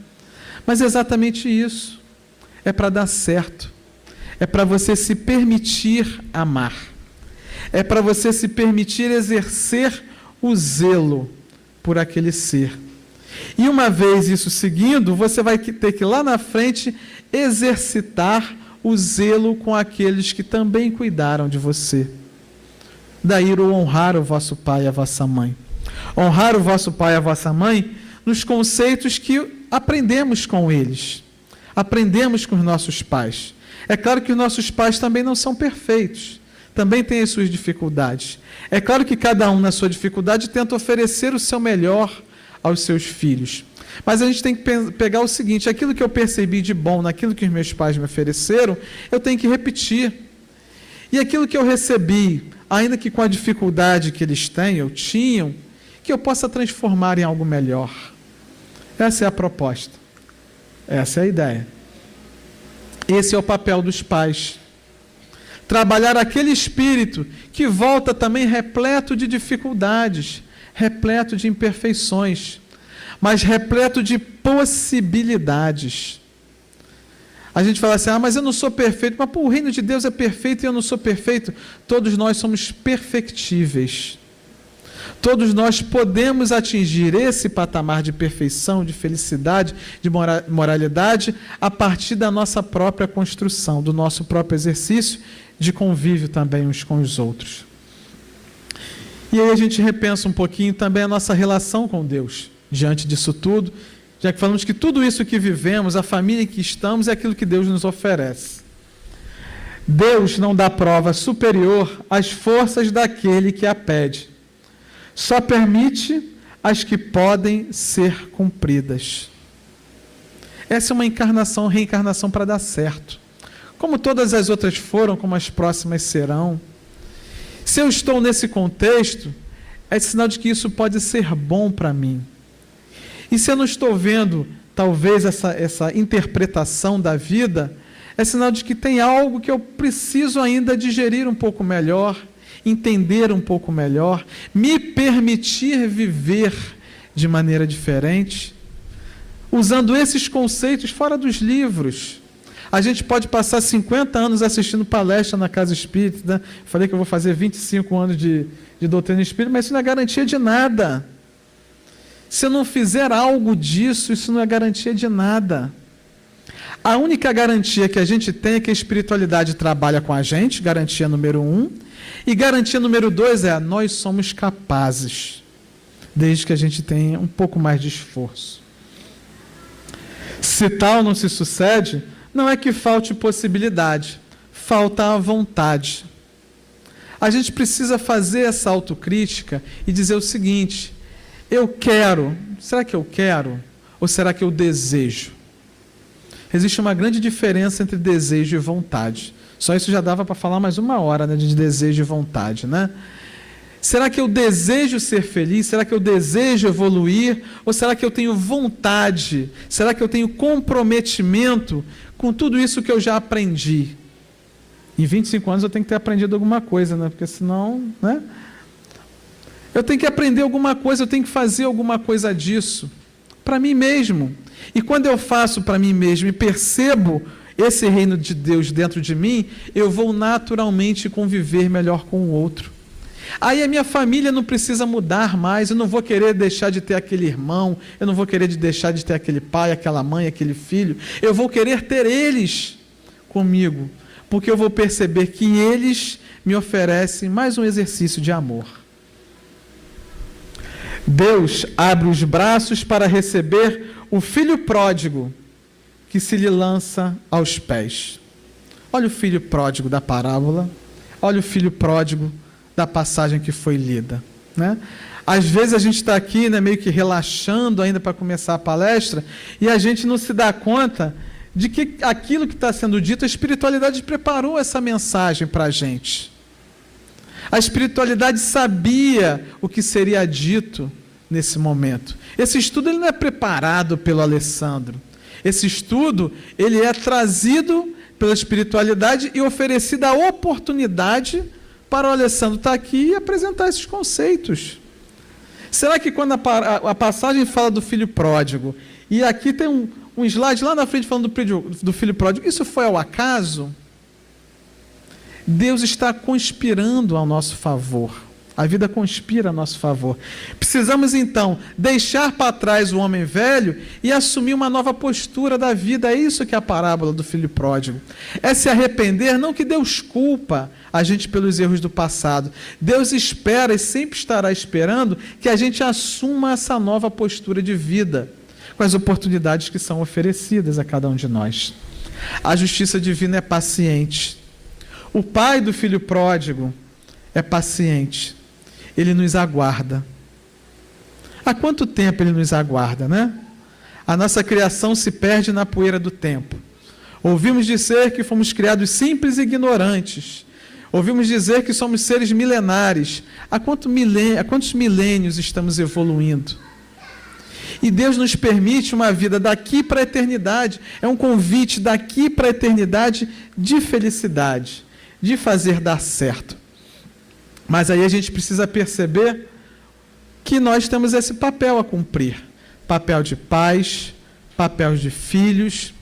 Mas é exatamente isso. É para dar certo. É para você se permitir amar. É para você se permitir exercer o zelo por aquele ser. E uma vez isso seguindo, você vai ter que lá na frente exercitar o zelo com aqueles que também cuidaram de você. Daí o honrar o vosso pai e a vossa mãe. Honrar o vosso pai e a vossa mãe nos conceitos que aprendemos com eles. Aprendemos com os nossos pais. É claro que os nossos pais também não são perfeitos, também têm as suas dificuldades. É claro que cada um, na sua dificuldade, tenta oferecer o seu melhor aos seus filhos. Mas a gente tem que pegar o seguinte, aquilo que eu percebi de bom naquilo que os meus pais me ofereceram, eu tenho que repetir. E aquilo que eu recebi, ainda que com a dificuldade que eles têm, ou tinham, que eu possa transformar em algo melhor. Essa é a proposta. Essa é a ideia. Esse é o papel dos pais. Trabalhar aquele espírito que volta também repleto de dificuldades, repleto de imperfeições, mas repleto de possibilidades. A gente fala assim, mas eu não sou perfeito, mas o reino de Deus é perfeito e eu não sou perfeito. Todos nós somos perfectíveis. Todos nós podemos atingir esse patamar de perfeição, de felicidade, de moralidade, a partir da nossa própria construção, do nosso próprio exercício de convívio também uns com os outros. E aí a gente repensa um pouquinho também a nossa relação com Deus, diante disso tudo, já que falamos que tudo isso que vivemos, a família em que estamos, é aquilo que Deus nos oferece. Deus não dá prova superior às forças daquele que a pede. Só permite as que podem ser cumpridas. Essa é uma reencarnação para dar certo. Como todas as outras foram, como as próximas serão. Se eu estou nesse contexto, é sinal de que isso pode ser bom para mim. E se eu não estou vendo, talvez, essa interpretação da vida, é sinal de que tem algo que eu preciso ainda digerir um pouco melhor, entender um pouco melhor, me permitir viver de maneira diferente. usando esses conceitos fora dos livros. A gente pode passar 50 anos assistindo palestra na Casa Espírita. Falei que eu vou fazer 25 anos de doutrina espírita, mas isso não é garantia de nada. Se eu não fizer algo disso, isso não é garantia de nada. A única garantia que a gente tem é que a espiritualidade trabalha com a gente, garantia número 1. E garantia número 2 é: nós somos capazes, desde que a gente tenha um pouco mais de esforço. Se tal não se sucede, não é que falte possibilidade, falta a vontade. A gente precisa fazer essa autocrítica e dizer o seguinte: eu quero, será que eu quero? Ou será que eu desejo? Existe uma grande diferença entre desejo e vontade. Só isso já dava para falar mais 1 hora, né, de desejo e vontade, né? Será que eu desejo ser feliz? Será que eu desejo evoluir? Ou será que eu tenho vontade? Será que eu tenho comprometimento com tudo isso que eu já aprendi? Em 25 anos eu tenho que ter aprendido alguma coisa, né? Porque senão, né? Eu tenho que aprender alguma coisa, eu tenho que fazer alguma coisa disso, para mim mesmo. E quando eu faço para mim mesmo e percebo esse reino de Deus dentro de mim, eu vou naturalmente conviver melhor com o outro. Aí a minha família não precisa mudar mais, eu não vou querer deixar de ter aquele irmão, eu não vou querer deixar de ter aquele pai, aquela mãe, aquele filho, eu vou querer ter eles comigo, porque eu vou perceber que eles me oferecem mais um exercício de amor. Deus abre os braços para receber o filho pródigo que se lhe lança aos pés. Olha o filho pródigo da parábola, olha o filho pródigo da passagem que foi lida, né? Às vezes a gente está aqui, né, meio que relaxando ainda para começar a palestra, e a gente não se dá conta de que aquilo que está sendo dito, a espiritualidade preparou essa mensagem para a gente. A espiritualidade sabia o que seria dito nesse momento. Esse estudo ele não é preparado pelo Alessandro. Esse estudo ele é trazido pela espiritualidade e oferecida a oportunidade para o Alessandro estar aqui e apresentar esses conceitos. Será que quando a passagem fala do filho pródigo, e aqui tem um slide lá na frente falando do filho pródigo, isso foi ao acaso? Deus está conspirando ao nosso favor. A vida conspira a nosso favor. Precisamos, então, deixar para trás o homem velho e assumir uma nova postura da vida. É isso que é a parábola do filho pródigo. É se arrepender, não que Deus culpa a gente pelos erros do passado. Deus espera e sempre estará esperando que a gente assuma essa nova postura de vida, com as oportunidades que são oferecidas a cada um de nós. A justiça divina é paciente. O pai do filho pródigo é paciente. Ele nos aguarda. Há quanto tempo ele nos aguarda, né? A nossa criação se perde na poeira do tempo. Ouvimos dizer que fomos criados simples e ignorantes. Ouvimos dizer que somos seres milenares. Há quantos milênios estamos evoluindo? E Deus nos permite uma vida daqui para a eternidade. É um convite daqui para a eternidade de felicidade, de fazer dar certo. Mas aí a gente precisa perceber que nós temos esse papel a cumprir. Papel de pais, papel de filhos.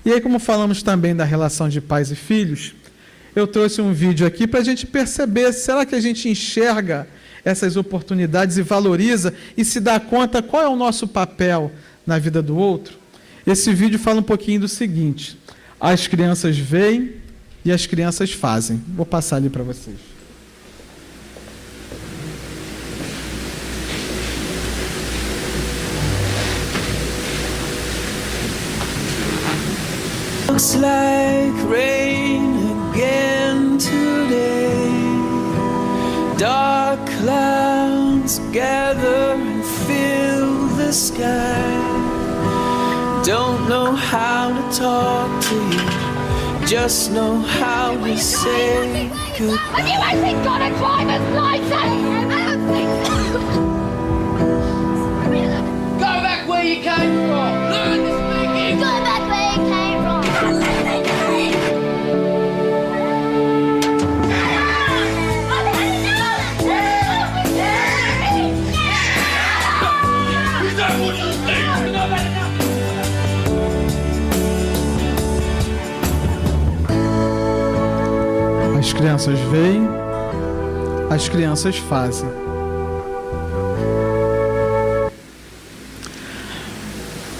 E aí, como falamos também da relação de pais e filhos, eu trouxe um vídeo aqui para a gente perceber, será que a gente enxerga essas oportunidades e valoriza e se dá conta qual é o nosso papel na vida do outro? Esse vídeo fala um pouquinho do seguinte: as crianças veem e as crianças fazem. Vou passar ali para vocês. Looks like rain again today. Dark clouds gather and fill the sky. Don't know how to talk to you, just know how to say goodbye. Have you actually got a driver's license? Go back where you came from. Learn to speak English. Go back where you came from. Is that what you think? As crianças veem, as crianças fazem.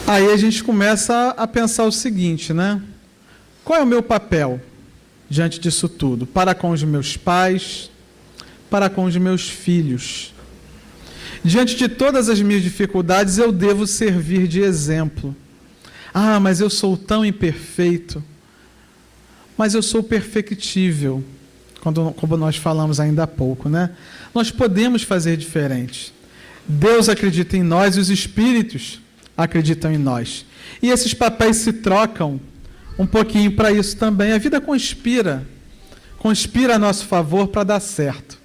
Aí a gente começa a pensar o seguinte, né? Qual é o meu papel diante disso tudo? Para com os meus pais, para com os meus filhos. Diante de todas as minhas dificuldades, eu devo servir de exemplo. Ah, mas eu sou tão imperfeito. Mas eu sou perfectível, como nós falamos ainda há pouco, né? Nós podemos fazer diferente. Deus acredita em nós e os espíritos acreditam em nós. E esses papéis se trocam um pouquinho para isso também. A vida conspira a nosso favor para dar certo.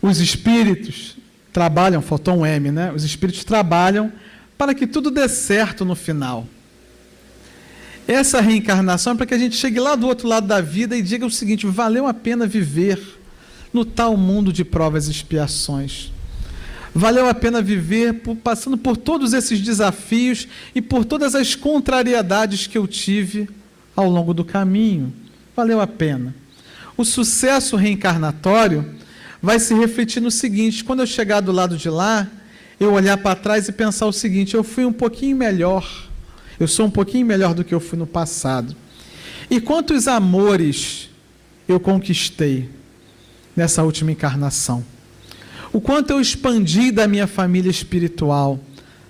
Os espíritos trabalham, faltou um M, né? Os espíritos trabalham para que tudo dê certo no final. Essa reencarnação é para que a gente chegue lá do outro lado da vida e diga o seguinte: valeu a pena viver no tal mundo de provas e expiações. Valeu a pena viver passando por todos esses desafios e por todas as contrariedades que eu tive ao longo do caminho. Valeu a pena. O sucesso reencarnatório vai se refletir no seguinte: quando eu chegar do lado de lá, eu olhar para trás e pensar o seguinte: eu fui um pouquinho melhor. Eu sou um pouquinho melhor do que eu fui no passado. E quantos amores eu conquistei nessa última encarnação? O quanto eu expandi da minha família espiritual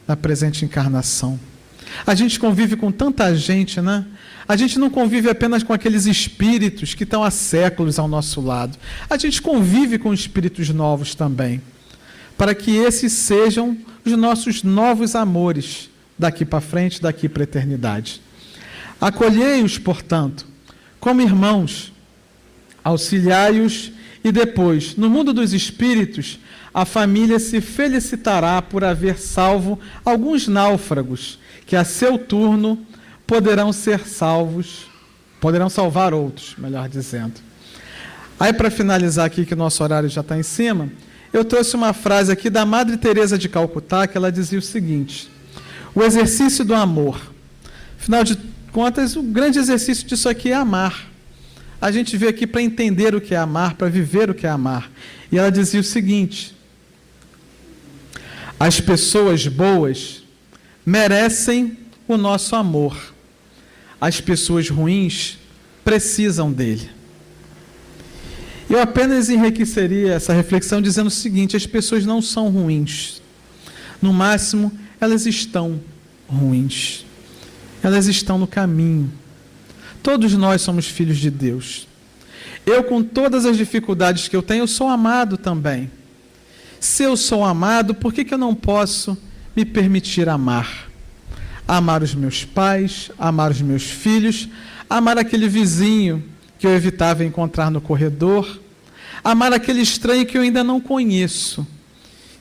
na presente encarnação? A gente convive com tanta gente, né? A gente não convive apenas com aqueles espíritos que estão há séculos ao nosso lado. A gente convive com espíritos novos também, para que esses sejam os nossos novos amores daqui para frente, daqui para a eternidade. Acolhei-os, portanto, como irmãos, auxiliai-os e depois, no mundo dos espíritos, a família se felicitará por haver salvo alguns náufragos, que a seu turno poderão ser salvos, poderão salvar outros, melhor dizendo. Aí, para finalizar aqui, que o nosso horário já está em cima, eu trouxe uma frase aqui da Madre Teresa de Calcutá, que ela dizia o seguinte: o exercício do amor. Afinal de contas, o grande exercício disso aqui é amar. A gente veio aqui para entender o que é amar, para viver o que é amar. E ela dizia o seguinte: as pessoas boas merecem o nosso amor. As pessoas ruins precisam dele. Eu apenas enriqueceria essa reflexão dizendo o seguinte: as pessoas não são ruins. No máximo, elas estão ruins. Elas estão no caminho. Todos nós somos filhos de Deus. Eu, com todas as dificuldades que eu tenho, eu sou amado também. Se eu sou amado, por que eu não posso me permitir amar? Amar os meus pais, amar os meus filhos, amar aquele vizinho que eu evitava encontrar no corredor, amar aquele estranho que eu ainda não conheço,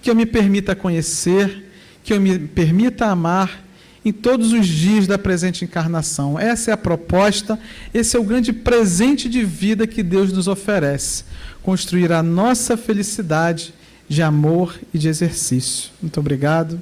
que eu me permita conhecer, que eu me permita amar em todos os dias da presente encarnação. Essa é a proposta, esse é o grande presente de vida que Deus nos oferece. Construir a nossa felicidade de amor e de exercício. Muito obrigado.